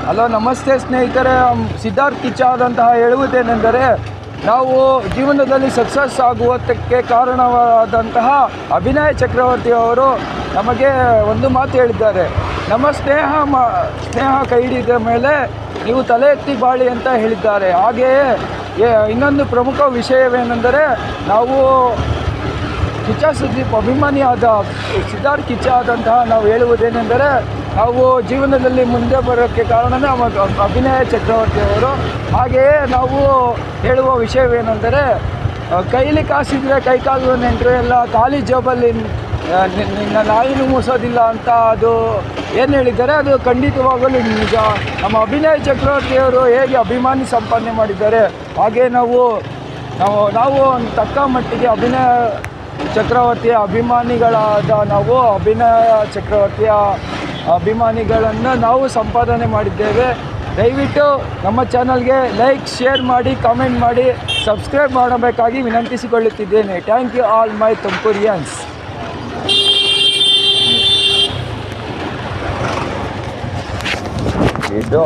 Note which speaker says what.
Speaker 1: Hello, ನಮಸ್ತೆ ಸ್ನೇಹಿತರೆ. ಸಿದ್ಧಾರ್ಥ್ ಕಿಚ್ಚಾದಂತಹ ಹೇಳುವುದೇನೆಂದರೆ, ನಾವು ಜೀವನದಲ್ಲಿ ಸಕ್ಸಸ್ ಆಗುವುದಕ್ಕೆ ಕಾರಣವಾದಂತಹ ಅಭಿನಯ ಚಕ್ರವರ್ತಿ ಅವರು ನಮಗೆ ಒಂದು ಮಾತು ಹೇಳಿದ್ದಾರೆ. ನಮ್ಮ ಸ್ನೇಹ ಕೈ ಹಿಡಿದ ಮೇಲೆ ನೀವು ತಲೆ ಎತ್ತಿ ಬಾಳಿ ಅಂತ ಹೇಳಿದ್ದಾರೆ. ಹಾಗೆಯೇ ಇನ್ನೊಂದು ಪ್ರಮುಖ ವಿಷಯವೇನೆಂದರೆ, ನಾವು ಕಿಚ್ಚ ಸುದೀಪ್ ಅಭಿಮಾನಿಯಾದ ಸಿದ್ಧಾರ್ಥ್ ಕಿಚ್ಚ ಆದಂತಹ ನಾವು ಹೇಳುವುದೇನೆಂದರೆ, ನಾವು ಜೀವನದಲ್ಲಿ ಮುಂದೆ ಬರೋಕ್ಕೆ ಕಾರಣವೇ ಅಭಿನಯ ಚಕ್ರವರ್ತಿಯವರು. ಹಾಗೆಯೇ ನಾವು ಹೇಳುವ ವಿಷಯವೇನೆಂದರೆ, ಕೈಲಿ ಕಾಸಿದ್ರೆ ಕೈಕಾಲು ನೆಂಟರು ಎಲ್ಲ ಖಾಲಿ ಜಾಬಲ್ಲಿ ನಿನ್ನ ನಾಯಿನೂ ಮೂಸೋದಿಲ್ಲ ಅಂತ ಅದು ಏನು ಹೇಳಿದ್ದಾರೆ ಅದು ಖಂಡಿತವಾಗಲೂ ನಿಜ. ನಮ್ಮ ಅಭಿನಯ ಚಕ್ರವರ್ತಿಯವರು ಹೇಗೆ ಅಭಿಮಾನಿ ಸಂಪಾದನೆ ಮಾಡಿದ್ದಾರೆ, ಹಾಗೆ ನಾವು ತಕ್ಕ ಮಟ್ಟಿಗೆ ಅಭಿನಯ ಚಕ್ರವರ್ತಿಯ ಅಭಿಮಾನಿಗಳಾದ ನಾವು ಅಭಿನಯ ಚಕ್ರವರ್ತಿಯ ಅಭಿಮಾನಿಗಳನ್ನು ನಾವು ಸಂಪಾದನೆ ಮಾಡಿದ್ದೇವೆ. ದಯವಿಟ್ಟು ನಮ್ಮ ಚಾನಲ್ಗೆ ಲೈಕ್, ಶೇರ್ ಮಾಡಿ, ಕಾಮೆಂಟ್ ಮಾಡಿ, ಸಬ್ಸ್ಕ್ರೈಬ್ ಮಾಡಬೇಕಾಗಿ ವಿನಂತಿಸಿಕೊಳ್ಳುತ್ತಿದ್ದೇನೆ. Thank you all my Tumakurians. ಇದು